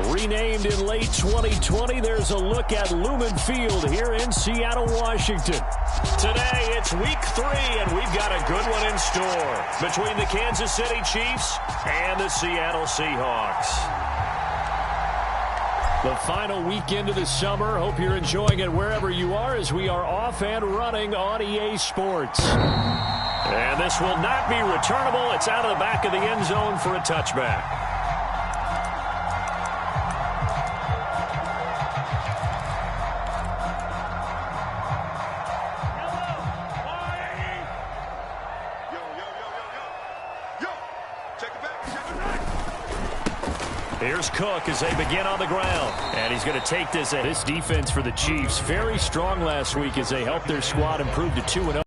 Renamed in late 2020, there's a look at Lumen Field here in Seattle, Washington. Today, it's week 3, and we've got a good one in store between the Kansas City Chiefs and the Seattle Seahawks. The final weekend of the summer. Hope you're enjoying it wherever you are as we are off and running on EA Sports. And this will not be returnable. It's out of the back of the end zone for a touchback. Here's Cook as they begin on the ground. And he's going to take this. This defense for the Chiefs, very strong last week as they helped their squad improve to 2-0.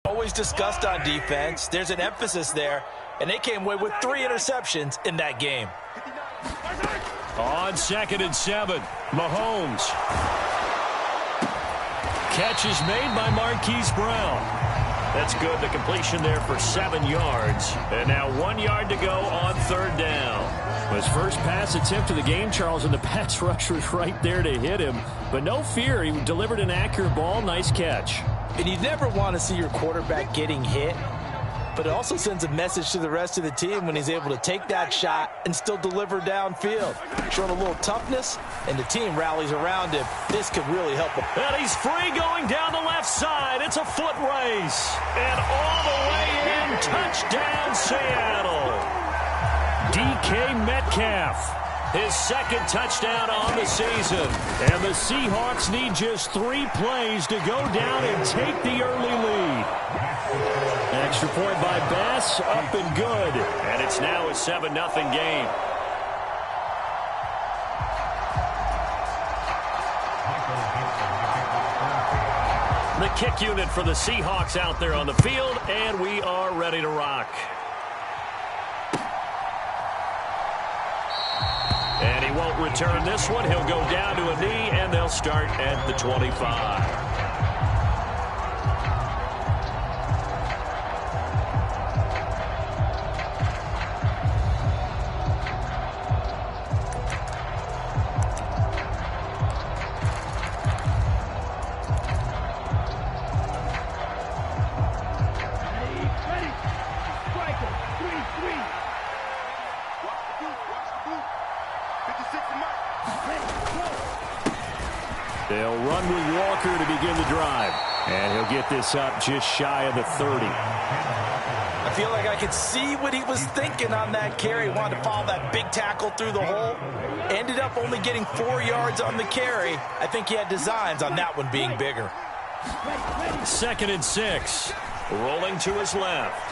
Always discussed on defense. There's an emphasis there. And they came away with 3 interceptions in that game. On 2nd and 7, Mahomes. Catch is made by Marquise Brown. That's good. The completion there for 7 yards. And now 1 yard to go on 3rd down. His first pass attempt of the game, Charles, and the pass rush was right there to hit him. But no fear. He delivered an accurate ball. Nice catch. And you never want to see your quarterback getting hit. But it also sends a message to the rest of the team when he's able to take that shot and still deliver downfield. Showing a little toughness, and the team rallies around him. This could really help him. And he's free going down the left side. It's a foot race. And all the way in, touchdown Seattle. DK Metcalf. His 2nd touchdown on the season. And the Seahawks need just 3 plays to go down and take the early lead. Extra point by Bass, up and good. And it's now a 7-0 game. The kick unit for the Seahawks out there on the field, and we are ready to rock. And he won't return this one. He'll go down to a knee, and they'll start at the 25. They'll run with Walker to begin the drive. And he'll get this up just shy of the 30. I feel like I could see what he was thinking on that carry. Wanted to follow that big tackle through the hole. Ended up only getting 4 yards on the carry. I think he had designs on that one being bigger. 2nd and 6. Rolling to his left.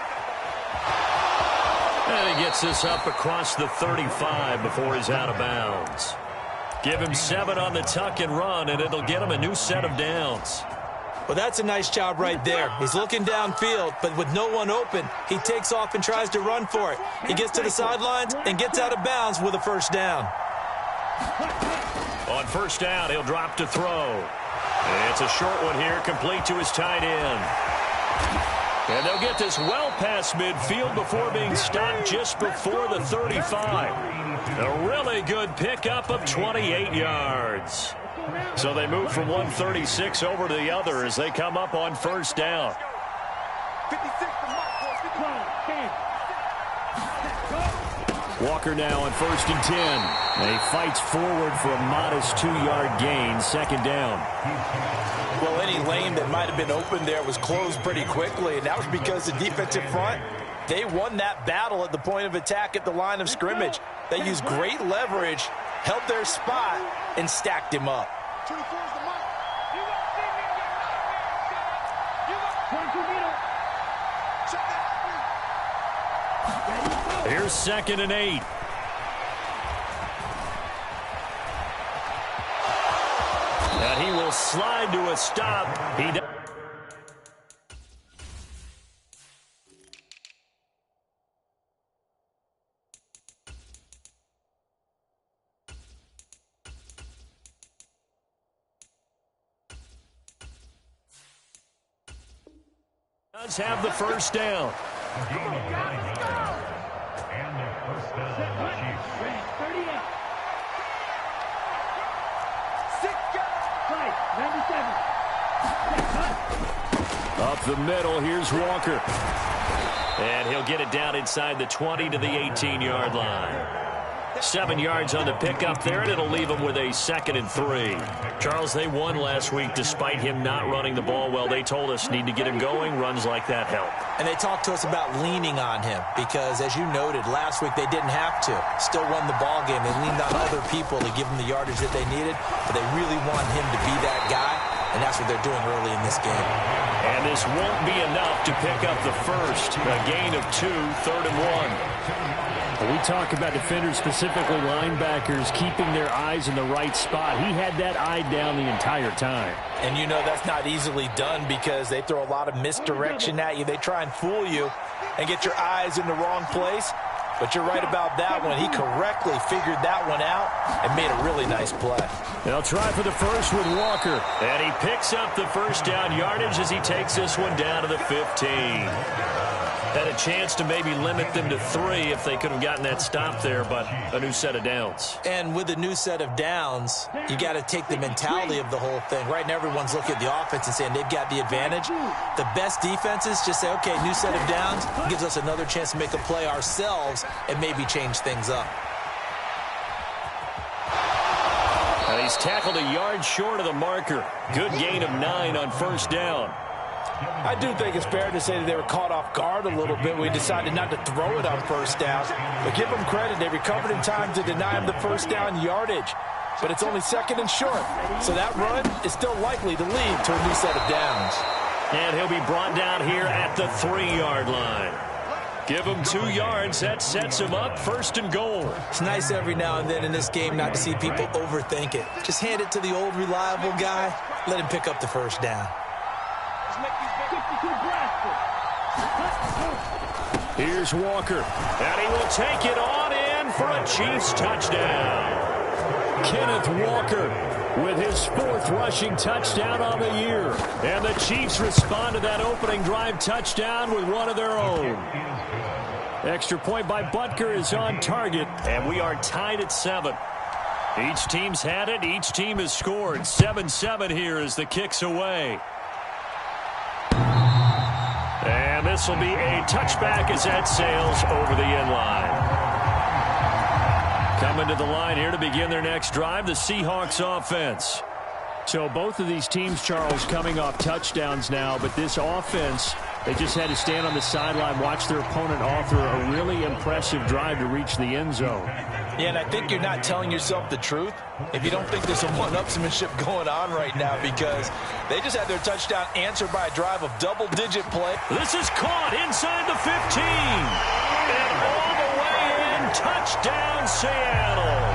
And he gets this up across the 35 before he's out of bounds. Give him 7 on the tuck and run, and it'll get him a new set of downs. Well, that's a nice job right there. He's looking downfield, but with no one open, he takes off and tries to run for it. He gets to the sidelines and gets out of bounds with a 1st down. On 1st down, he'll drop to throw. It's a short one here, complete to his tight end. And they'll get this well past midfield before being stopped just before the 35. A really good pickup of 28 yards. So they move from 136 over to the other as they come up on 1st down. Walker now on 1st and 10. And he fights forward for a modest 2-yard gain, 2nd down. Well, any lane that might have been open there was closed pretty quickly, and that was because the defensive front, they won that battle at the point of attack at the line of scrimmage. They used great leverage, held their spot, and stacked him up. Here's 2nd and 8. And he will slide to a stop. He does. Does have the 1st down. Up the middle, here's Walker. And he'll get it down inside the 20 to the 18-yard line. 7 yards on the pickup there, and it'll leave them with a 2nd and 3. Charles, they won last week despite him not running the ball well. They told us need to get him going. Runs like that help. And they talked to us about leaning on him because, as you noted, last week they didn't have to. Still won the ball game. They leaned on other people to give them the yardage that they needed, but they really want him to be that guy, and that's what they're doing early in this game. And this won't be enough to pick up the first. A gain of 2, 3rd and 1. We talk about defenders, specifically linebackers, keeping their eyes in the right spot. He had that eye down the entire time. And you know that's not easily done because they throw a lot of misdirection at you. They try and fool you and get your eyes in the wrong place. But you're right about that one. He correctly figured that one out and made a really nice play. They'll try for the first with Walker. And he picks up the first down yardage as he takes this one down to the 15. Had a chance to maybe limit them to 3 if they could have gotten that stop there, but a new set of downs. And with a new set of downs, you got to take the mentality of the whole thing. Right now, everyone's looking at the offense and saying they've got the advantage. The best defenses just say, okay, new set of downs gives us another chance to make a play ourselves and maybe change things up. And he's tackled a yard short of the marker. Good gain of 9 on first down. I do think it's fair to say that they were caught off guard a little bit. We decided not to throw it on first down. But give them credit. They recovered in time to deny him the first down yardage. But it's only 2nd and short. So that run is still likely to lead to a new set of downs. And he'll be brought down here at the 3-yard line. Give him 2 yards. That sets him up 1st and goal. It's nice every now and then in this game not to see people overthink it. Just hand it to the old reliable guy. Let him pick up the first down. Here's Walker, and he will take it on in for a Chiefs touchdown. Kenneth Walker with his 4th rushing touchdown on the year. And the Chiefs respond to that opening drive touchdown with one of their own. Extra point by Butker is on target, and we are tied at 7. Each team's had it. Each team has scored. 7-7 here as the kick's away. And this will be a touchback as that sails over the end line. Coming to the line here to begin their next drive, the Seahawks offense. So both of these teams, Charles, coming off touchdowns now, but this offense, they just had to stand on the sideline, watch their opponent author a really impressive drive to reach the end zone. Yeah, and I think you're not telling yourself the truth if you don't think there's some one-upsmanship going on right now, because they just had their touchdown answered by a drive of double-digit play. This is caught inside the 15. And all the way in, touchdown Seattle.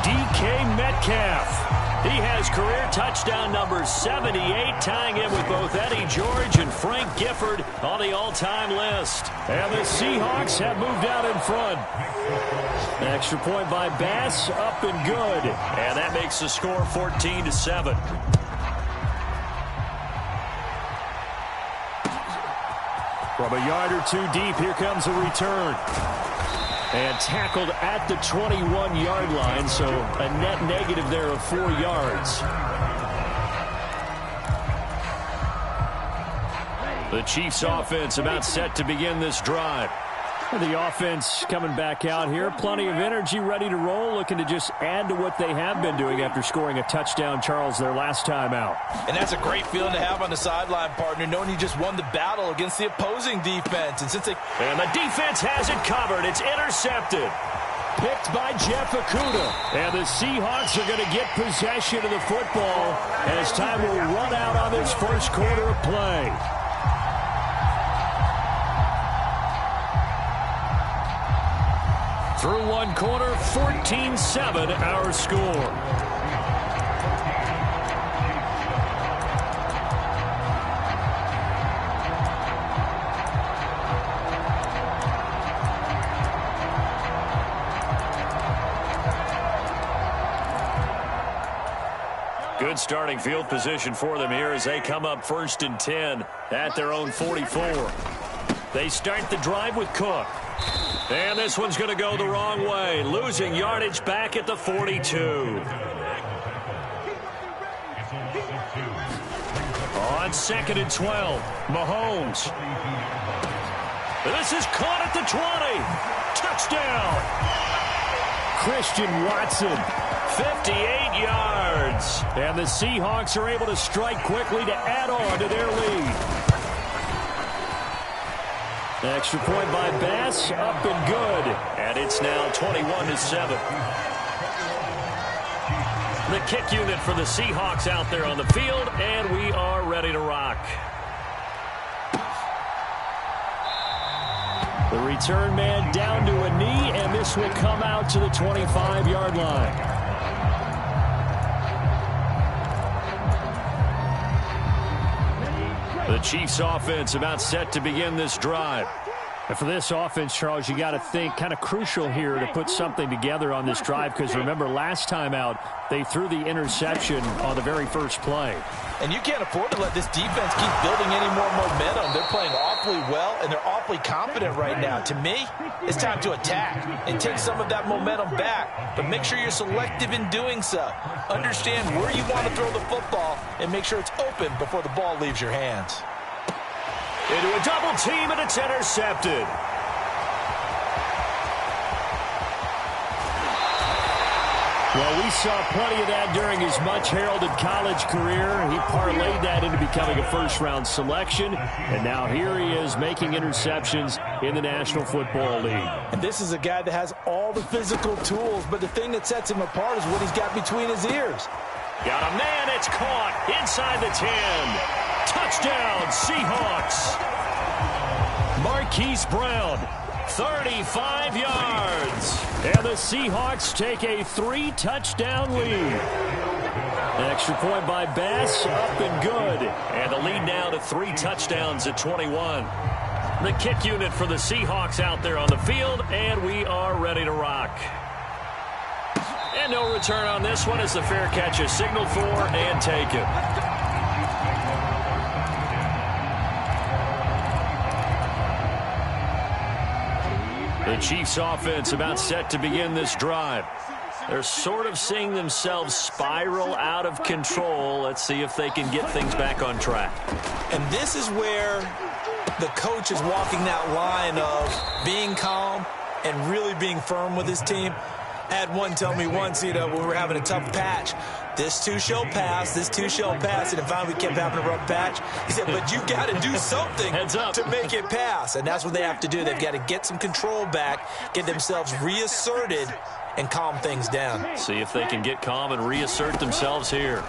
DK Metcalf. He has career touchdown number 78, tying him with both Eddie George and Frank Gifford on the all-time list. And the Seahawks have moved out in front. Extra point by Bass, up and good. And that makes the score 14-7. From a yard or 2 deep, here comes a return. And tackled at the 21-yard line, so a net negative there of 4 yards. The Chiefs offense about set to begin this drive. The offense coming back out here. Plenty of energy, ready to roll, looking to just add to what they have been doing after scoring a touchdown, Charles, their last time out. And that's a great feeling to have on the sideline, partner, knowing you just won the battle against the opposing defense. And the defense has it covered. It's intercepted. Picked by Jeff Okudah. And the Seahawks are going to get possession of the football as time will run out on this first quarter of play. Through one quarter, 14-7 our score. Good starting field position for them here as they come up 1st and 10 at their own 44. They start the drive with Cook. And this one's going to go the wrong way, losing yardage back at the 42. On 2nd and 12, Mahomes. This is caught at the 20. Touchdown. Christian Watson. 58 yards. And the Seahawks are able to strike quickly to add on to their lead. Extra point by Bass, up and good. And it's now 21-7. The kick unit for the Seahawks out there on the field, and we are ready to rock. The return man down to a knee, and this will come out to the 25-yard line. The Chiefs offense about set to begin this drive. And for this offense, Charles, you got to think kind of crucial here to put something together on this drive, because remember last time out they threw the interception on the very first play. And you can't afford to let this defense keep building any more momentum. They're playing awfully well, and they're awfully confident right now. To me, it's time to attack and take some of that momentum back. But make sure you're selective in doing so. Understand where you want to throw the football and make sure it's open before the ball leaves your hands. Into a double team, and it's intercepted. Well, we saw plenty of that during his much-heralded college career. He parlayed that into becoming a first-round selection, and now here he is making interceptions in the National Football League. And this is a guy that has all the physical tools, but the thing that sets him apart is what he's got between his ears. Got a man, it's caught inside the 10. Touchdown, Seahawks. Marquise Brown, 35 yards. And the Seahawks take a 3-touchdown lead. An extra point by Bass, up and good. And the lead now to 3 touchdowns at 21. The kick unit for the Seahawks out there on the field, and we are ready to rock. And no return on this one as the fair catch is signaled for and taken. The Chiefs offense about set to begin this drive. They're sort of seeing themselves spiral out of control. Let's see if they can get things back on track. And this is where the coach is walking that line of being calm and really being firm with his team. I had one tell me once, when we were having a tough patch, this too shall pass, this too shall pass. And finally we kept having a rough patch. He said, but you got to do something to make it pass. And that's what they have to do. They've got to get some control back, get themselves reasserted, and calm things down. See if they can get calm and reassert themselves here.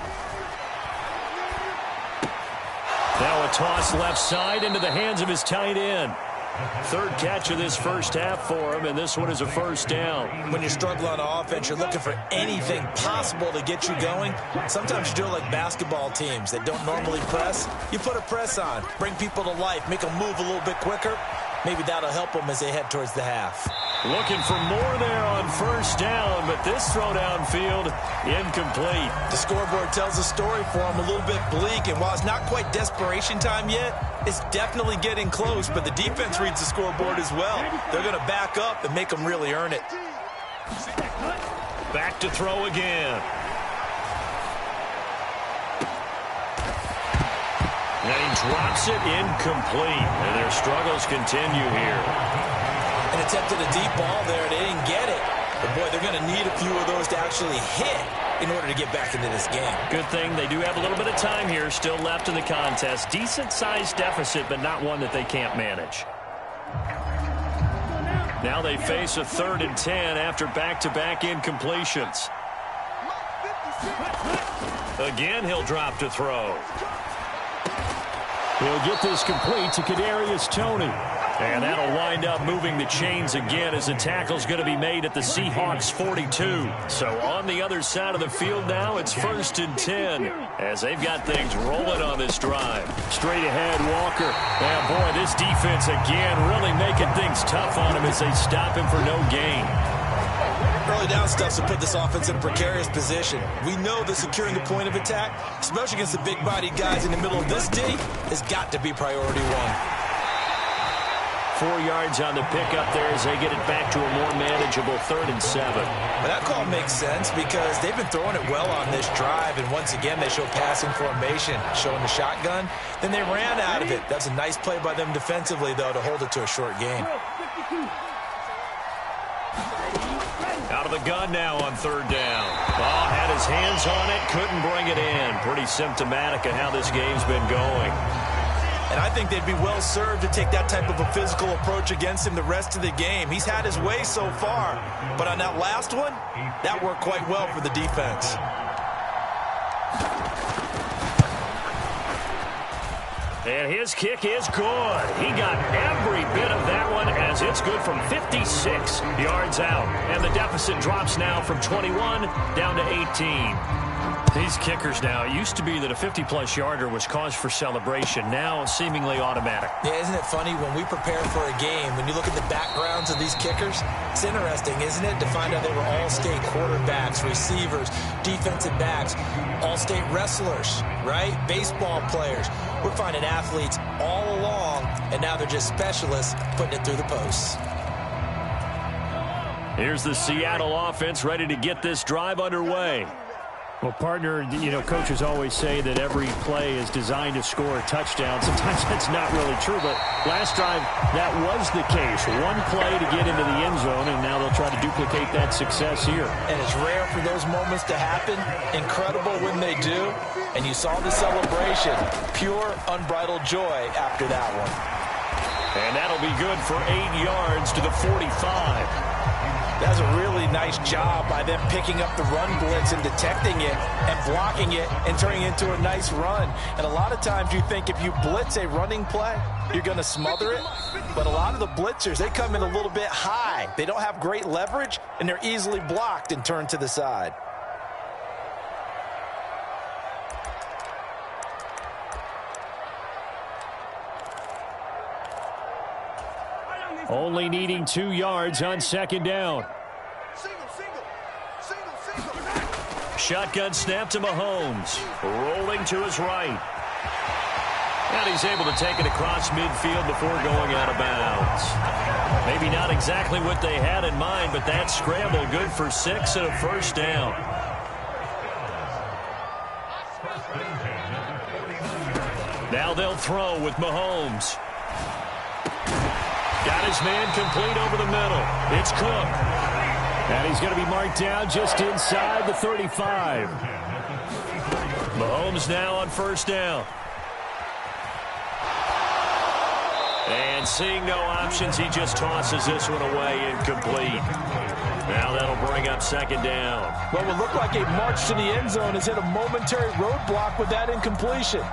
Now a toss left side into the hands of his tight end. Third catch of this first half for him, and this one is a first down. When you struggle on offense, you're looking for anything possible to get you going. Sometimes you do it like basketball teams that don't normally press. You put a press on, bring people to life, make them move a little bit quicker. Maybe that'll help them as they head towards the half. Looking for more there on first down, but this throw downfield incomplete. The scoreboard tells a story for them, a little bit bleak, and while it's not quite desperation time yet, it's definitely getting close, but the defense reads the scoreboard as well. They're going to back up and make them really earn it. Back to throw again. And he drops it incomplete, and their struggles continue here. And attempted a deep ball there. They didn't get it. But, boy, they're going to need a few of those to actually hit in order to get back into this game. Good thing they do have a little bit of time here still left in the contest. Decent-sized deficit, but not one that they can't manage. Now they face a 3rd and 10 after back-to-back incompletions. Again, he'll drop to throw. He'll get this complete to Kadarius Toney. And that'll wind up moving the chains again as the tackle's going to be made at the Seahawks 42. So on the other side of the field now, it's 1st and 10 as they've got things rolling on this drive. Straight ahead, Walker. And boy, this defense again really making things tough on him as they stop him for no gain. Early down stuff to put this offense in a precarious position. We know that securing the point of attack, especially against the big-bodied guys in the middle of this D, has got to be priority one. 4 yards on the pickup there as they get it back to a more manageable 3rd and 7. Well, that call makes sense because they've been throwing it well on this drive, and once again they show passing formation, showing the shotgun. Then they ran out of it. That's a nice play by them defensively, though, to hold it to a short gain. Out of the gun now on 3rd down. Oh, had his hands on it, couldn't bring it in. Pretty symptomatic of how this game's been going. And I think they'd be well served to take that type of a physical approach against him the rest of the game. He's had his way so far, but on that last one, that worked quite well for the defense. And his kick is good. He got every bit of that one as it's good from 56 yards out. And the deficit drops now from 21 down to 18. These kickers now, it used to be that a 50-plus yarder was cause for celebration. Now seemingly automatic. Yeah, isn't it funny when we prepare for a game, when you look at the backgrounds of these kickers, it's interesting, isn't it, to find out they were all-state quarterbacks, receivers, defensive backs, all-state wrestlers, right? Baseball players. We're finding athletes all along, and now they're just specialists putting it through the posts. Here's the Seattle offense ready to get this drive underway. Well, partner, you know, coaches always say that every play is designed to score a touchdown. Sometimes that's not really true, but last drive, that was the case. One play to get into the end zone, and now they'll try to duplicate that success here. And it's rare for those moments to happen. Incredible when they do. And you saw the celebration. Pure, unbridled joy after that one. And that'll be good for 8 yards to the 45. That's a really nice job by them picking up the run blitz and detecting it and blocking it and turning it into a nice run. And a lot of times you think if you blitz a running play, you're going to smother it. But a lot of the blitzers, they come in a little bit high. They don't have great leverage, and they're easily blocked and turned to the side. Only needing 2 yards on 2nd down. Shotgun snap to Mahomes. Rolling to his right. And he's able to take it across midfield before going out of bounds. Maybe not exactly what they had in mind, but that scramble good for 6 and a 1st down. Now they'll throw with Mahomes. Got his man complete over the middle. It's Cook. And he's going to be marked down just inside the 35. Mahomes now on 1st down. And seeing no options, he just tosses this one away incomplete. Now that'll bring up 2nd down. Well, it would look like a march to the end zone has hit a momentary roadblock with that incompletion.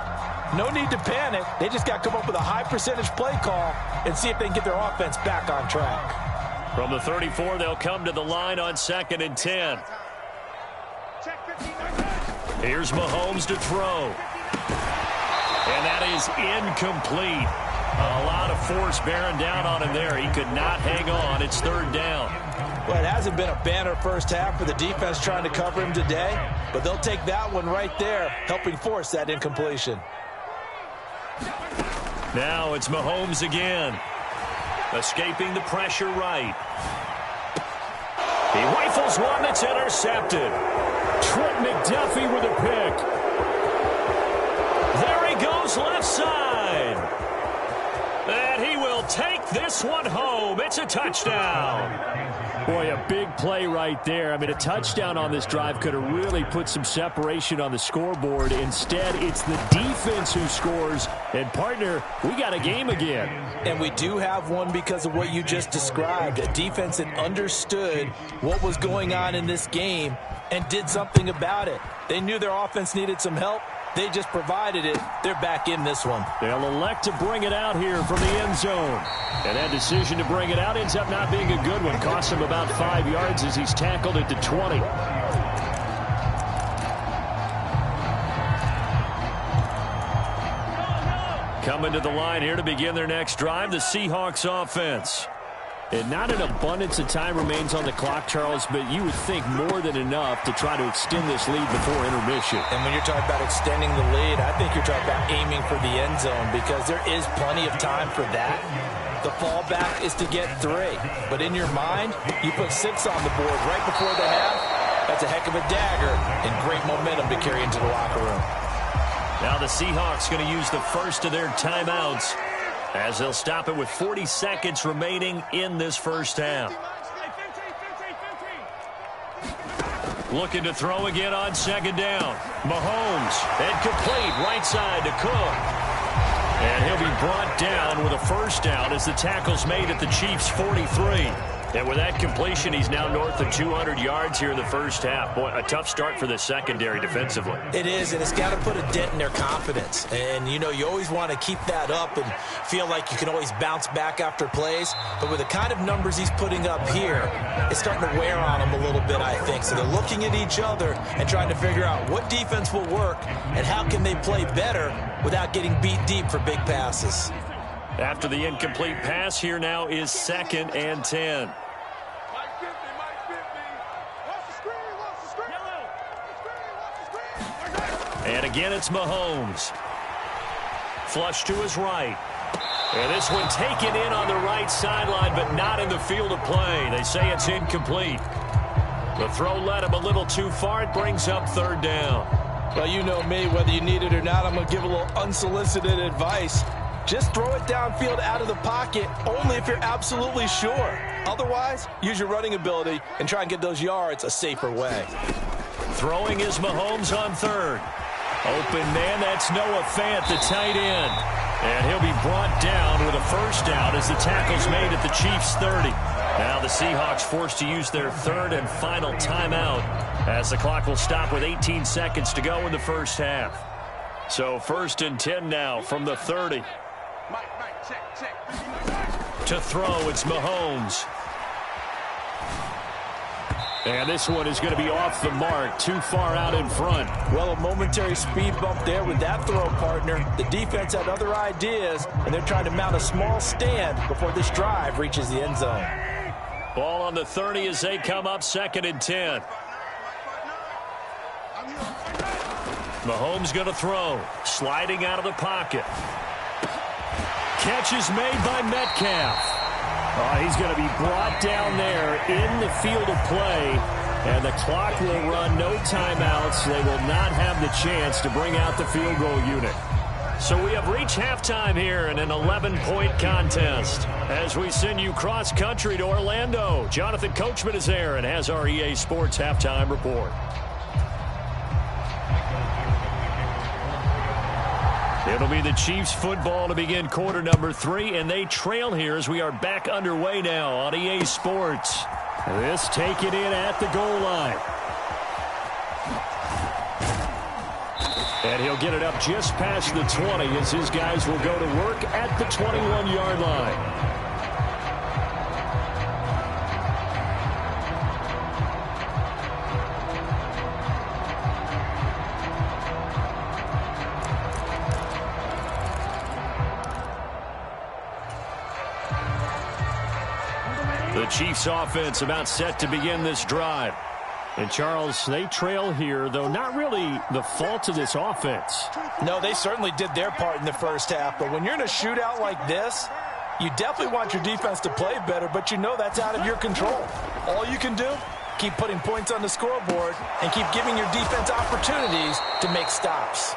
No need to panic. They just got to come up with a high percentage play call and see if they can get their offense back on track. From the 34, they'll come to the line on 2nd and 10. Here's Mahomes to throw. And that is incomplete. A lot of force bearing down on him there. He could not hang on. It's 3rd down. Well, it hasn't been a banner first half for the defense trying to cover him today, but they'll take that one right there, helping force that incompletion. Now it's Mahomes again. Escaping the pressure right. He rifles one that's intercepted. Trent McDuffie with a pick. There he goes left side. And he will take this one home. It's a touchdown. Boy, a big play right there. I mean, a touchdown on this drive could have really put some separation on the scoreboard. Instead, it's the defense who scores. And, partner, we got a game again. And we do have one because of what you just described. A defense that understood what was going on in this game and did something about it. They knew their offense needed some help. They just provided it. They're back in this one. They'll elect to bring it out here from the end zone. And that decision to bring it out ends up not being a good one. Costs him about 5 yards as he's tackled at the 20. Coming to the line here to begin their next drive, the Seahawks offense. And not an abundance of time remains on the clock, Charles, but you would think more than enough to try to extend this lead before intermission. And when you're talking about extending the lead, I think you're talking about aiming for the end zone because there is plenty of time for that. The fallback is to get 3. But in your mind, you put 6 on the board right before the half. That's a heck of a dagger and great momentum to carry into the locker room. Now the Seahawks going to use the first of their timeouts as they'll stop it with 40 seconds remaining in this first half. Looking to throw again on second down. Mahomes, incomplete, right side to Cook. And he'll be brought down with a first down as the tackle's made at the Chiefs' 43. And with that completion, he's now north of 200 yards here in the first half. Boy, a tough start for the secondary defensively. It is, and it's got to put a dent in their confidence. And, you know, you always want to keep that up and feel like you can always bounce back after plays. But with the kind of numbers he's putting up here, it's starting to wear on them a little bit, I think. So they're looking at each other and trying to figure out what defense will work and how can they play better without getting beat deep for big passes. After the incomplete pass, here now is 2nd and 10. And again, it's Mahomes. Flush to his right. And this one taken in on the right sideline, but not in the field of play. They say it's incomplete. The throw led him a little too far. It brings up 3rd down. Well, you know me, whether you need it or not, I'm going to give a little unsolicited advice. Just throw it downfield out of the pocket, only if you're absolutely sure. Otherwise, use your running ability and try and get those yards a safer way. Throwing is Mahomes on 3rd. Open man, that's Noah Fant, the tight end. And he'll be brought down with a first down as the tackle's made at the Chiefs' 30. Now the Seahawks forced to use their 3rd and final timeout as the clock will stop with 18 seconds to go in the first half. So 1st and 10 now from the 30. To throw, it's Mahomes. And this one is going to be off the mark, too far out in front. Well, a momentary speed bump there with that throw, partner. The defense had other ideas, and they're trying to mount a small stand before this drive reaches the end zone. Ball on the 30 as they come up 2nd and 10. Mahomes going to throw. Sliding out of the pocket. Catch is made by Metcalf. He's going to be brought down there in the field of play, and the clock will run, no timeouts. They will not have the chance to bring out the field goal unit. So we have reached halftime here in an 11-point contest. As we send you cross-country to Orlando, Jonathan Coachman is there and has our EA Sports halftime report. It'll be the Chiefs football to begin quarter number 3, and they trail here as we are back underway now on EA Sports. This taken in at the goal line. And he'll get it up just past the 20 as his guys will go to work at the 21-yard line. The Chiefs offense about set to begin this drive. And, Charles, they trail here, though not really the fault of this offense. No, they certainly did their part in the first half. But when you're in a shootout like this, you definitely want your defense to play better, but you know that's out of your control. All you can do, keep putting points on the scoreboard and keep giving your defense opportunities to make stops.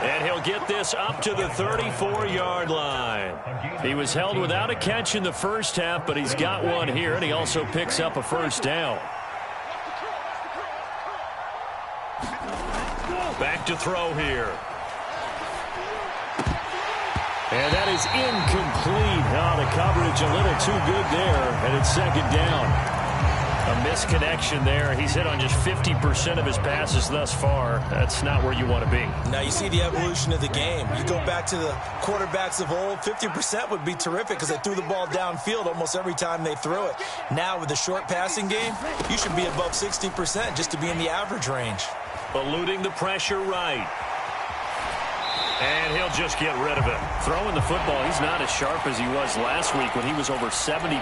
And he'll get this up to the 34-yard line. He was held without a catch in the first half, but he's got one here, and he also picks up a first down. Back to throw here. And that is incomplete. Oh, the coverage a little too good there, and it's 2nd down. A misconnection there. He's hit on just 50% of his passes thus far. That's not where you want to be. Now you see the evolution of the game. You go back to the quarterbacks of old, 50% would be terrific because they threw the ball downfield almost every time they threw it. Now with the short passing game, you should be above 60% just to be in the average range. Eluding the pressure right. And he'll just get rid of it. Throwing the football, he's not as sharp as he was last week when he was over 70%.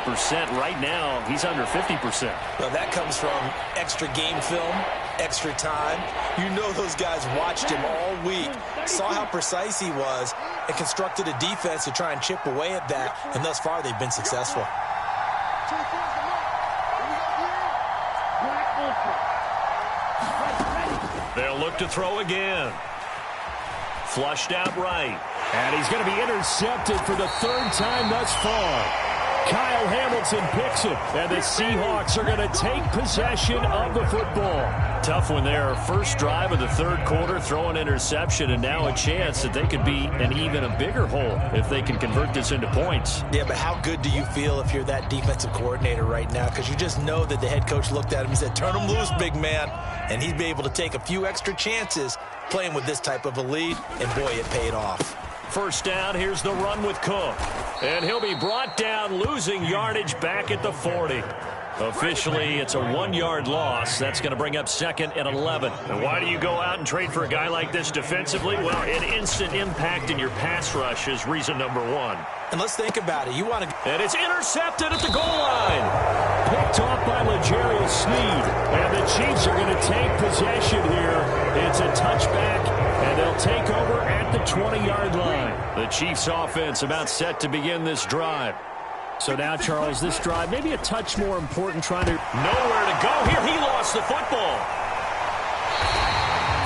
Right now, he's under 50%. Well, that comes from extra game film, extra time. You know those guys watched him all week, saw how precise he was, and constructed a defense to try and chip away at that, and thus far they've been successful. They'll look to throw again. Flushed out right. And he's going to be intercepted for the third time thus far. Kyle Hamilton picks it, and the Seahawks are going to take possession of the football. Tough one there. First drive of the third quarter, throw an interception, and now a chance that they could be in even a bigger hole if they can convert this into points. Yeah, but how good do you feel if you're that defensive coordinator right now? Because you just know that the head coach looked at him and said, turn him loose, big man. And he'd be able to take a few extra chances playing with this type of a lead, and boy, it paid off. First down, here's the run with Cook. And he'll be brought down, losing yardage back at the 40. Officially, it's a 1-yard loss. That's going to bring up 2nd and 11. And why do you go out and trade for a guy like this defensively? Well, an instant impact in your pass rush is reason number one. And let's think about it. You want to... And it's intercepted at the goal line. Picked off by L'Jarius Sneed. And the Chiefs are going to take possession here. It's a touchback, and they'll take over at the 20-yard line. The Chiefs offense about set to begin this drive. So now, Charles, this drive maybe a touch more important, trying to... Nowhere to go here. He lost the football.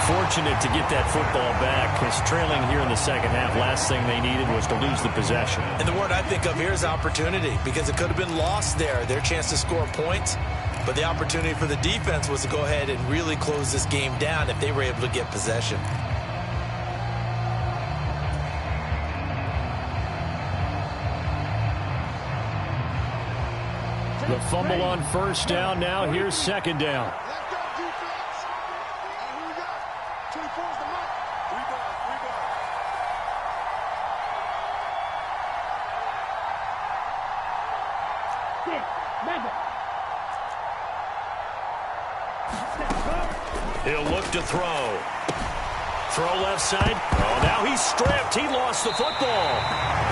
Fortunate to get that football back, because trailing here in the second half, last thing they needed was to lose the possession. And the word I think of here is opportunity, because it could have been lost there, their chance to score points. But the opportunity for the defense was to go ahead and really close this game down if they were able to get possession. The fumble on first down. Now here's second down. He'll look to throw. Throw left side. Oh, now he's stripped. He lost the football.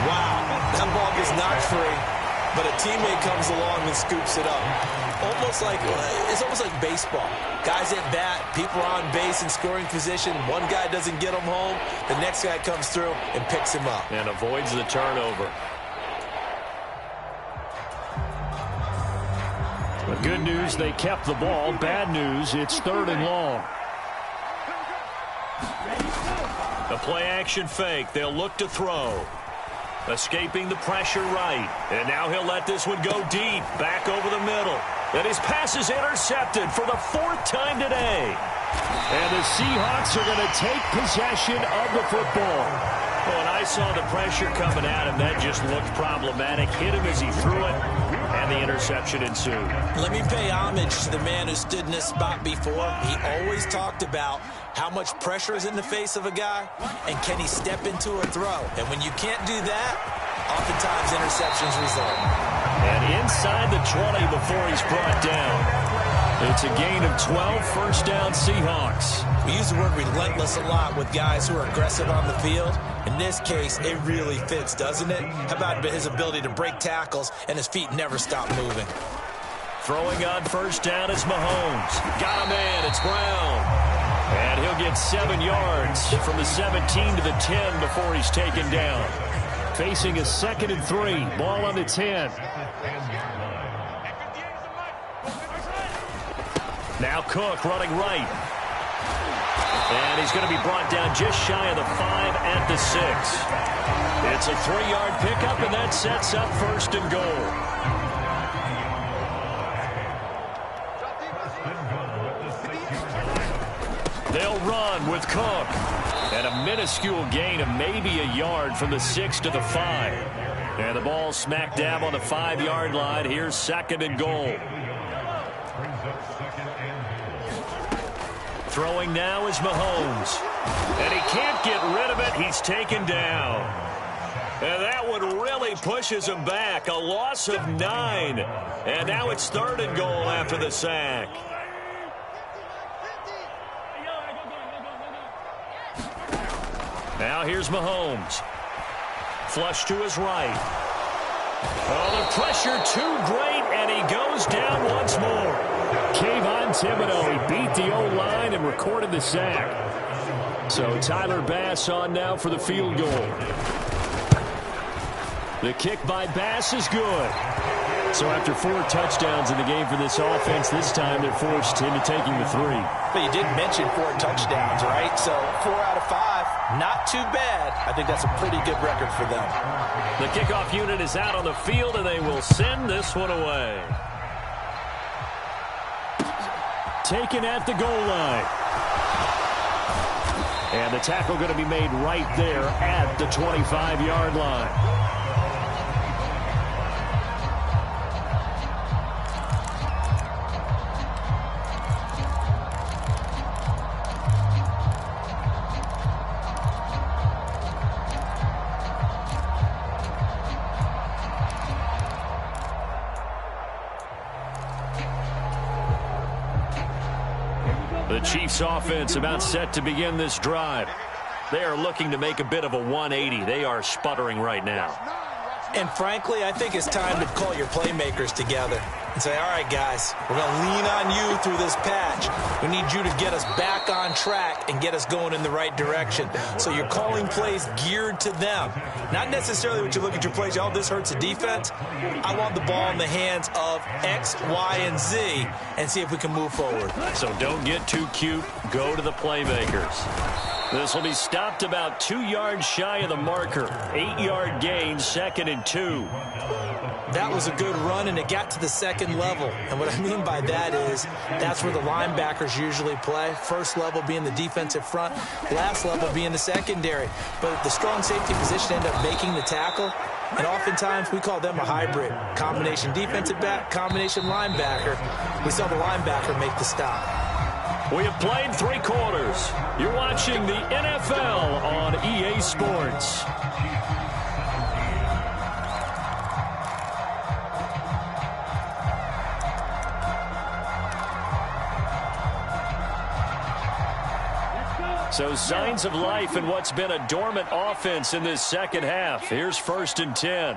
Wow, that ball gets knocked free, but a teammate comes along and scoops it up. It's almost like baseball. Guys at bat, people are on base in scoring position. One guy doesn't get him home. The next guy comes through and picks him up. And avoids the turnover. The good news, they kept the ball. Bad news, it's 3rd and long. The play-action fake. They'll look to throw. Escaping the pressure right. And now he'll let this one go deep. Back over the middle. And his pass is intercepted for the 4th time today. And the Seahawks are going to take possession of the football. Well, and I saw the pressure coming at him. That just looked problematic. Hit him as he threw it, and the interception ensued. Let me pay homage to the man who stood in this spot before. He always talked about how much pressure is in the face of a guy, and can he step into a throw. And when you can't do that, oftentimes interceptions result. And inside the 20 before he's brought down. It's a gain of 12, first down Seahawks. We use the word relentless a lot with guys who are aggressive on the field. In this case, it really fits, doesn't it? How about his ability to break tackles and his feet never stop moving? Throwing on first down is Mahomes. Got a man, it's Brown. And he'll get 7 yards from the 17 to the 10 before he's taken down. Facing a 2nd and 3, ball on the 10. Now Cook running right. And he's going to be brought down just shy of the 5 at the 6. It's a 3-yard pickup, and that sets up 1st and goal. They'll run with Cook. And a minuscule gain of maybe a yard from the 6 to the 5. And the ball smack dab on the 5-yard line. Here's 2nd and goal. Throwing now is Mahomes. And he can't get rid of it. He's taken down. And that one really pushes him back. A loss of 9. And now it's 3rd and goal after the sack. Now here's Mahomes. Flush to his right. Oh, they're pressure too great, and he goes down once more. Kayvon Thibodeaux, he beat the O-line and recorded the sack. So Tyler Bass on now for the field goal. The kick by Bass is good. So after 4 touchdowns in the game for this offense, this time they're forced into taking the 3. But you did mention 4 touchdowns, right? So 4 out of 5, not too bad. I think that's a pretty good record for them. The kickoff unit is out on the field, and they will send this one away. Taken at the goal line. And the tackle going to be made right there at the 25-yard line. The Chiefs offense about set to begin this drive. They are looking to make a bit of a 180. They are sputtering right now. And frankly, I think it's time to call your playmakers together and say, all right, guys, we're going to lean on you through this patch. We need you to get us back on track and get us going in the right direction. So you're calling plays geared to them. Not necessarily when you look at your plays, oh, this hurts the defense. I want the ball in the hands of X, Y, and Z and see if we can move forward. So don't get too cute. Go to the playmakers. This will be stopped about 2 yards shy of the marker. 8-yard gain, 2nd and 2. That was a good run, and it got to the second level. And what I mean by that is that's where the linebackers usually play. First level being the defensive front, last level being the secondary. But the strong safety position ended up making the tackle. And oftentimes we call them a hybrid. Combination defensive back, combination linebacker. We saw the linebacker make the stop. We have played 3 quarters. You're watching the NFL on EA Sports. So signs of life in what's been a dormant offense in this second half. Here's 1st and 10.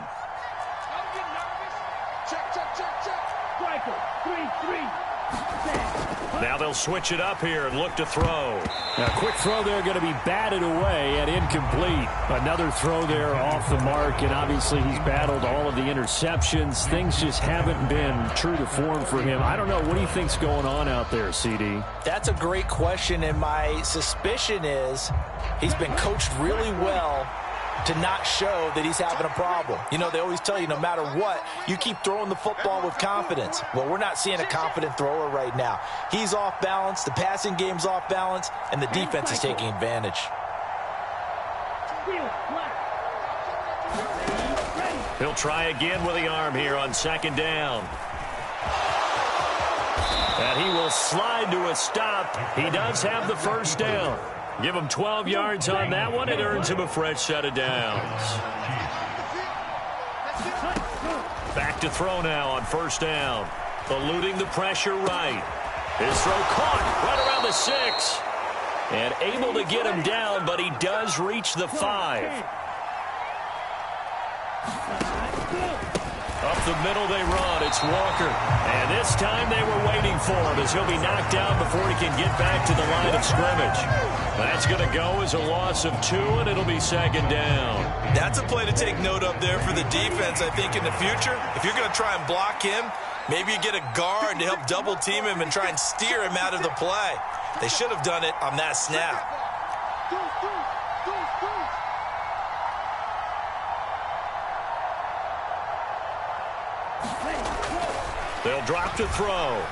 Now they'll switch it up here and look to throw. Now, quick throw there going to be batted away and incomplete. Another throw there off the mark, and obviously he's battled all of the interceptions. Things just haven't been true to form for him. I don't know. What do you think's going on out there, CD? That's a great question, and my suspicion is he's been coached really well to not show that he's having a problem. You know, they always tell you no matter what, you keep throwing the football with confidence. Well, we're not seeing a confident thrower right now. He's off balance, the passing game's off balance, and the defense is taking advantage. He'll try again with the arm here on 2nd down. And he will slide to a stop. He does have the 1st down. Give him 12 yards on that one. It earns him a fresh set of downs. Back to throw now on 1st down. Eluding the pressure right. His throw caught right around the 6. And able to get him down, but he does reach the 5. Up the middle they run. It's Walker. And this time they were waiting for him as he'll be knocked down before he can get back to the line of scrimmage. That's going to go as a loss of 2, and it'll be 2nd down. That's a play to take note of there for the defense, I think, in the future. If you're going to try and block him, maybe you get a guard to help double team him and try and steer him out of the play. They should have done it on that snap. They'll drop to throw.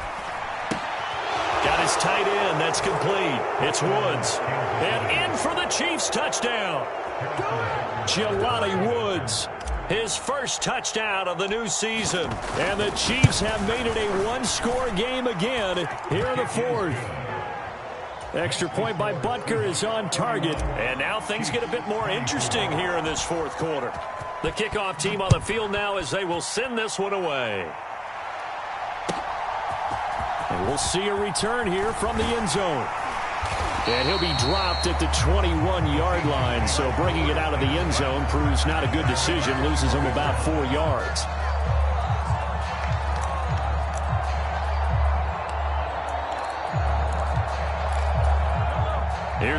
Got his tight end. That's complete. It's Woods. And in for the Chiefs touchdown. Jelani Woods. His first touchdown of the new season. And the Chiefs have made it a 1-score game again here in the 4th. Extra point by Butker is on target. And now things get a bit more interesting here in this 4th quarter. The kickoff team on the field now as they will send this one away. And we'll see a return here from the end zone. And he'll be dropped at the 21-yard line. So bringing it out of the end zone proves not a good decision. Loses him about 4 yards.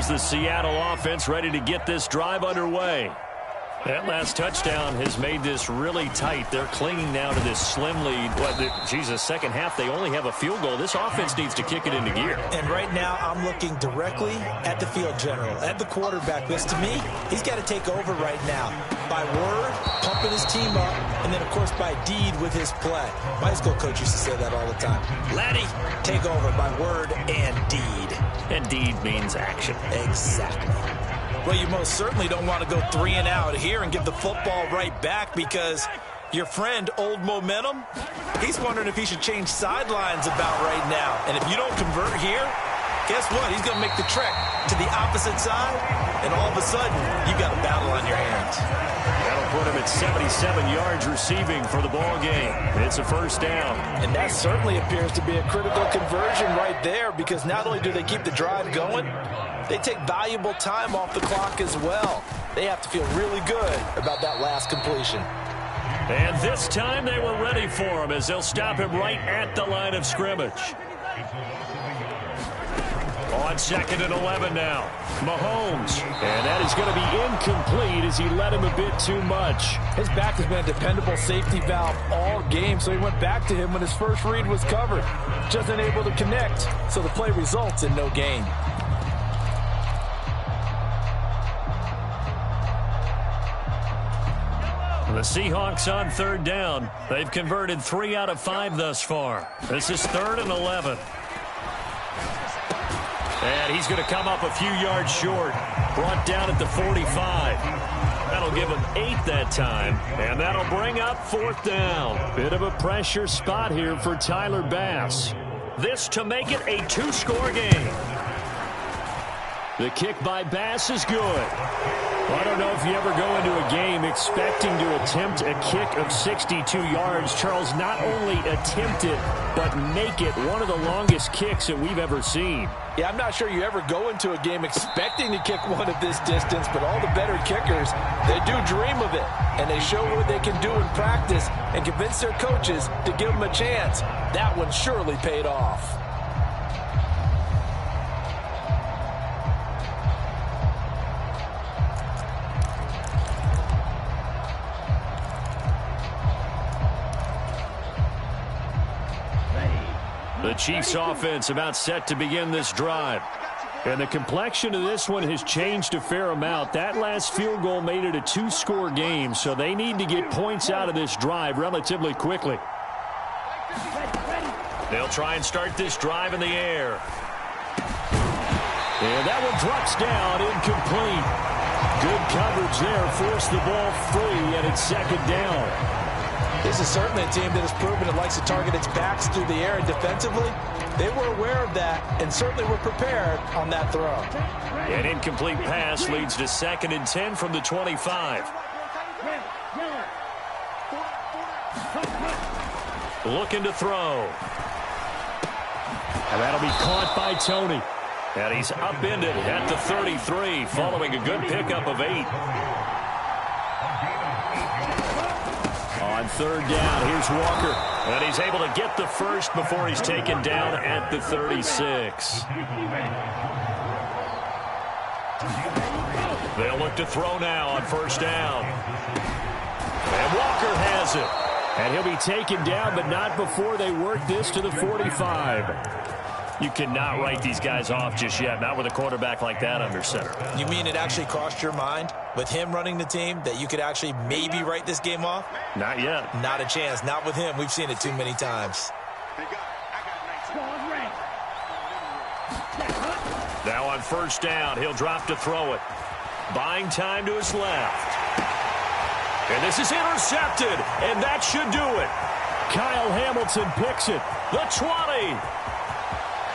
here's the Seattle offense ready to get this drive underway. That last touchdown has made this really tight. They're clinging now to this slim lead. Second half, they only have a field goal. This offense needs to kick it into gear. And right now, I'm looking directly at the field general, at the quarterback. Because to me, he's got to take over right now. By word, pumping his team up, and then, of course, by deed with his play. My high school coach used to say that all the time. Laddie, take over by word and deed. And deed means action. Exactly. Well, you most certainly don't want to go 3 and out here and give the football right back, because your friend, Old Momentum, he's wondering if he should change sidelines about right now. And if you don't convert here, guess what? He's going to make the trek to the opposite side, and all of a sudden, you got a battle on your hands. That'll put him at 77 yards receiving for the ball game. It's a first down. And that certainly appears to be a critical conversion right there, because not only do they keep the drive going, they take valuable time off the clock as well. They have to feel really good about that last completion. And this time they were ready for him, as they'll stop him right at the line of scrimmage. On 2nd and 11 now, Mahomes. And that is going to be incomplete as he led him a bit too much. His back has been a dependable safety valve all game, so he went back to him when his first read was covered. Just unable to connect, so the play results in no gain. The Seahawks on 3rd down. They've converted 3 out of 5 thus far. This is 3rd and 11. And he's going to come up a few yards short. Brought down at the 45. That'll give him 8 that time. And that'll bring up 4th down. Bit of a pressure spot here for Tyler Bass. This to make it a 2-score game. The kick by Bass is good. Well, I don't know if you ever go into a game expecting to attempt a kick of 62 yards. Charles, not only attempt it, but make it one of the longest kicks that we've ever seen. Yeah, I'm not sure you ever go into a game expecting to kick one at this distance, but all the better kickers, they do dream of it, and they show what they can do in practice and convince their coaches to give them a chance. That one surely paid off. The Chiefs offense about set to begin this drive. And the complexion of this one has changed a fair amount. That last field goal made it a 2-score game, so they need to get points out of this drive relatively quickly. They'll try and start this drive in the air. And that one drops down, incomplete. Good coverage there, forced the ball free, and it's 2nd down. This is certainly a team that has proven it likes to target its backs through the air, and defensively, they were aware of that and certainly were prepared on that throw. An incomplete pass leads to 2nd and 10 from the 25. Looking to throw. And that'll be caught by Tony. And he's upended at the 33, following a good pickup of 8. On 3rd down, here's Walker. And he's able to get the first before he's taken down at the 36. They'll look to throw now on 1st down. And Walker has it. And he'll be taken down, but not before they work this to the 45. You cannot write these guys off just yet, not with a quarterback like that under center. You mean it actually crossed your mind with him running the team that you could actually maybe write this game off? Not yet. Not a chance. Not with him. We've seen it too many times. Now on 1st down, he'll drop to throw it. Buying time to his left. And this is intercepted, and that should do it. Kyle Hamilton picks it. The 20.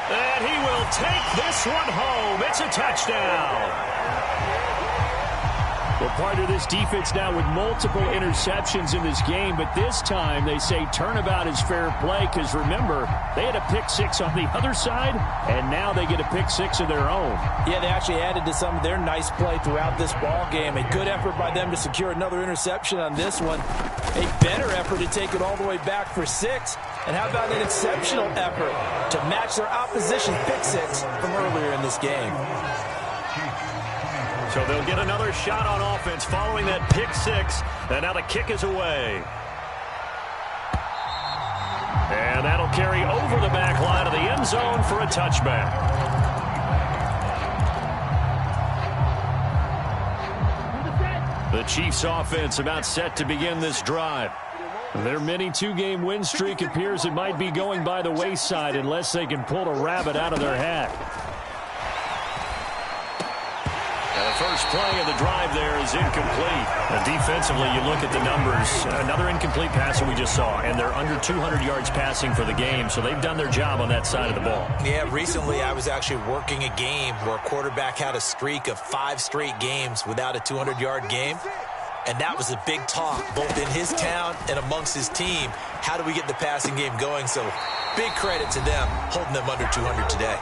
And he will take this one home. It's a touchdown. Well, part of this defense now with multiple interceptions in this game, but this time they say turnabout is fair play because, remember, they had a pick 6 on the other side, and now they get a pick 6 of their own. Yeah, they actually added to some of their nice play throughout this ball game. A good effort by them to secure another interception on this one. A better effort to take it all the way back for 6. And how about an exceptional effort to match their opposition's pick 6 from earlier in this game? So they'll get another shot on offense following that pick six. And now the kick is away. And that'll carry over the back line of the end zone for a touchback. The Chiefs offense about set to begin this drive. Their mini two-game win streak appears it might be going by the wayside unless they can pull a rabbit out of their hat. And the first play of the drive there is incomplete. Now defensively, you look at the numbers. Another incomplete pass that we just saw, and they're under 200 yards passing for the game, so they've done their job on that side of the ball. Yeah, recently I was actually working a game where a quarterback had a streak of 5 straight games without a 200-yard game. And that was a big talk, both in his town and amongst his team. How do we get the passing game going? So big credit to them, holding them under 200 today.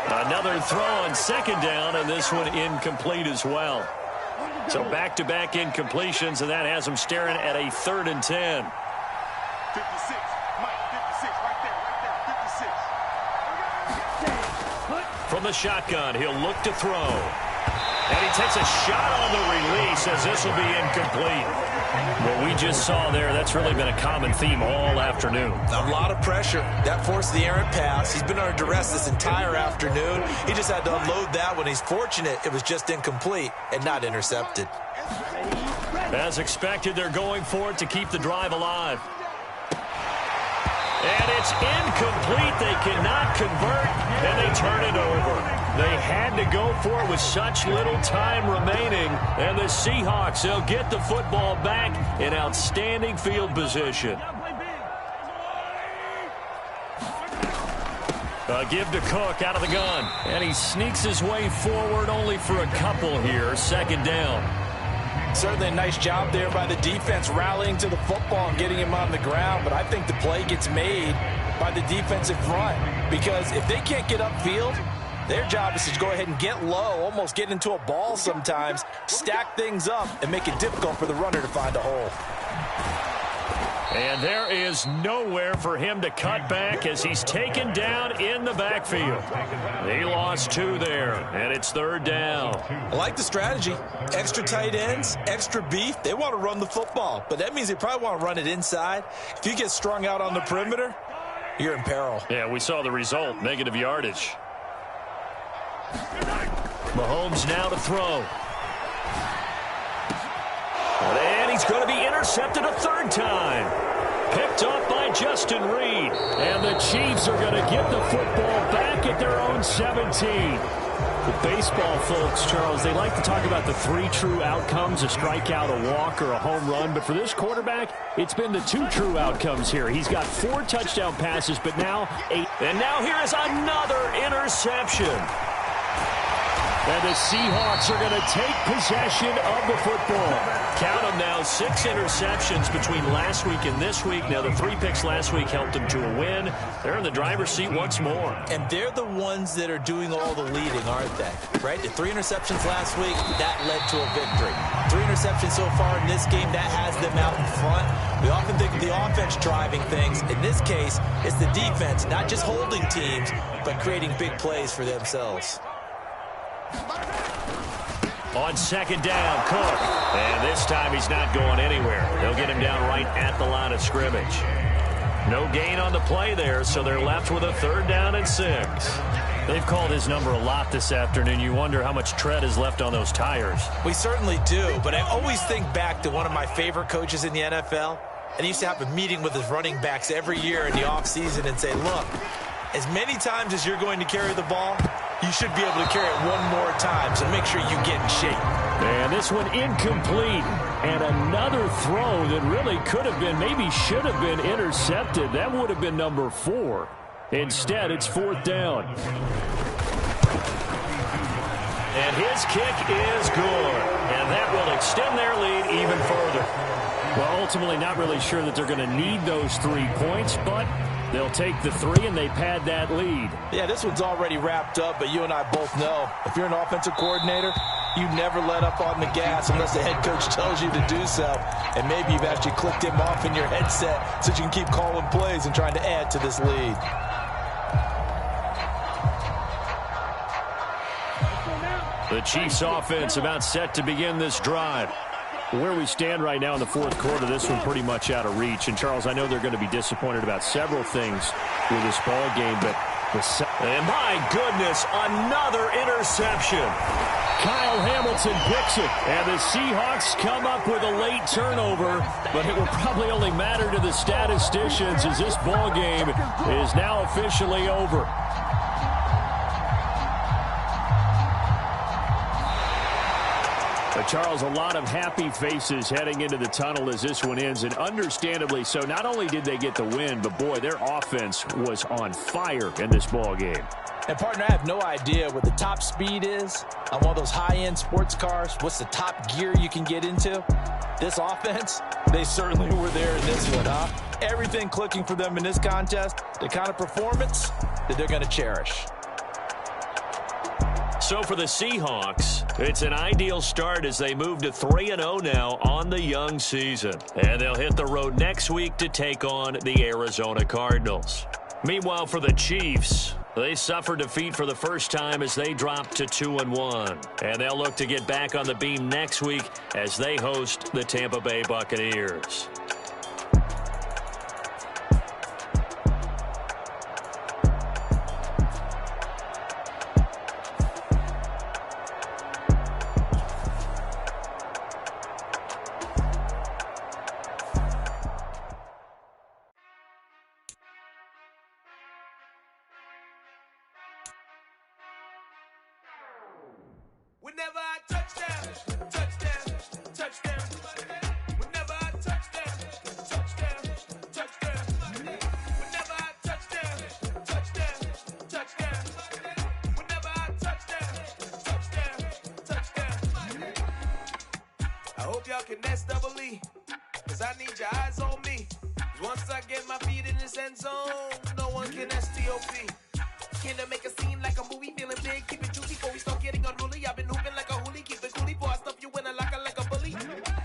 Another throw on second down, and this one incomplete as well. So back-to-back incompletions, and that has them staring at a 3rd and 10. 56, Mike, 56, right there, 56. From the shotgun, he'll look to throw. And he takes a shot on the release as this will be incomplete. What we just saw there, that's really been a common theme all afternoon. A lot of pressure. That forced the errant pass. He's been under duress this entire afternoon. He just had to unload that one. He's fortunate it was just incomplete and not intercepted. As expected, they're going for it to keep the drive alive. And it's incomplete. They cannot convert, and they turn it over. They had to go for it with such little time remaining. And the Seahawks, they'll get the football back in outstanding field position. A give to Cook out of the gun. And he sneaks his way forward only for a couple here. 2nd down. Certainly a nice job there by the defense rallying to the football and getting him on the ground. But I think the play gets made by the defensive front. Because if they can't get upfield, their job is to go ahead and get low, almost get into a ball sometimes, stack things up, and make it difficult for the runner to find a hole. And there is nowhere for him to cut back as he's taken down in the backfield. He lost 2 there, and it's 3rd down. I like the strategy. Extra tight ends, extra beef. They want to run the football, but that means they probably want to run it inside. If you get strung out on the perimeter, you're in peril. Yeah, we saw the result, negative yardage. Mahomes now to throw. And he's going to be intercepted a 3rd time. Picked off by Justin Reed. And the Chiefs are going to get the football back at their own 17. The baseball folks, Charles, they like to talk about the 3 true outcomes, a strikeout, a walk, or a home run. But for this quarterback, it's been the 2 true outcomes here. He's got 4 touchdown passes, but now 8. And now here is another interception. And the Seahawks are going to take possession of the football. Count them now, 6 interceptions between last week and this week. Now, the 3 picks last week helped them to a win. They're in the driver's seat once more. And they're the ones that are doing all the leading, aren't they? Right? The 3 interceptions last week, that led to a victory. 3 interceptions so far in this game, that has them out in front. We often think of the offense driving things. In this case, it's the defense, not just holding teams, but creating big plays for themselves. On 2nd down, Cook. And this time he's not going anywhere. They'll get him down right at the line of scrimmage. No gain on the play there, so they're left with a 3rd down and 6. They've called his number a lot this afternoon. You wonder how much tread is left on those tires. We certainly do, but I always think back to one of my favorite coaches in the NFL. And he used to have a meeting with his running backs every year in the offseason and say, look, as many times as you're going to carry the ball, you should be able to carry it one more time, so make sure you get in shape. And this one incomplete. And another throw that really could have been, maybe should have been intercepted. That would have been number 4. Instead, it's 4th down. And his kick is good. And that will extend their lead even further. Well, ultimately, not really sure that they're going to need those 3 points, but they'll take the 3 and they pad that lead. Yeah, this one's already wrapped up, but you and I both know if you're an offensive coordinator, you never let up on the gas unless the head coach tells you to do so. And maybe you've actually clicked him off in your headset so you can keep calling plays and trying to add to this lead. The The Chiefs offense about set to begin this drive. Where we stand right now in the fourth quarter, this one pretty much out of reach. And, Charles, I know they're going to be disappointed about several things with this ball game, but and my goodness, another interception. Kyle Hamilton picks it, and the Seahawks come up with a late turnover, but it will probably only matter to the statisticians as this ball game is now officially over. But Charles, a lot of happy faces heading into the tunnel as this one ends, and understandably so. Not only did they get the win, but boy, their offense was on fire in this ball game. And, partner, I have no idea what the top speed is on one of those high-end sports cars. What's the top gear you can get into? This offense, they certainly were there in this one, huh? Everything clicking for them in this contest, the kind of performance that they're going to cherish. So for the Seahawks, it's an ideal start as they move to 3-0 now on the young season. And they'll hit the road next week to take on the Arizona Cardinals. Meanwhile, for the Chiefs, they suffered defeat for the first time as they dropped to 2-1. And they'll look to get back on the beam next week as they host the Tampa Bay Buccaneers. Whenever I touchdown, touchdown, touchdown. Whenever I touchdown, touchdown, touchdown. Whenever I touchdown, touchdown, touchdown. Whenever I touchdown, touchdown. I hope y'all can nest double E, 'cause I need your eyes on me. 'Cause once I get my feet in this end zone, no one can STOP. Can I make a scene like a movie, feeling big, keep it juicy before we start getting unruly. I've been hooping like a hoolie, keep it coolie before I stuff you in a locker like a bully.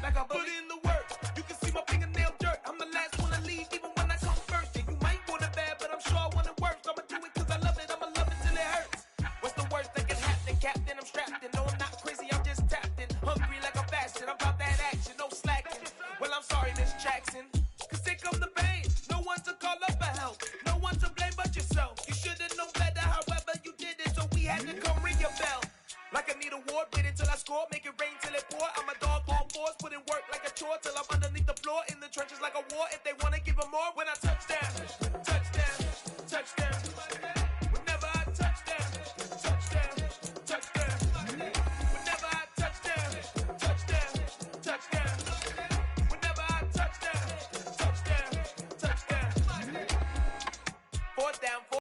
Like a bully. Put in the work, you can see my fingernail dirt. I'm the last one to leave, even when I come first. And you might want it bad, but I'm sure I want it worse. I'ma do it 'cause I love it, I'ma love it till it hurts. What's the worst that can happen, Captain? I'm strapped in, no I'm not crazy, I'm just tapped in. Hungry like a bastard, I'm about that action, no slacking. Well, I'm sorry, Miss Jackson, 'cause here come the pain. No one to call up for help, no one to blame but yourself. You should've known better, however you did it, so we had to come ring your bell. Like I need a ward, wait until I score, make it rain till it pour. I'm a dog on force, put in work like a chore till I'm underneath the floor, in the trenches like a war. If they wanna give them more, when I touch down, touchdown, touchdown.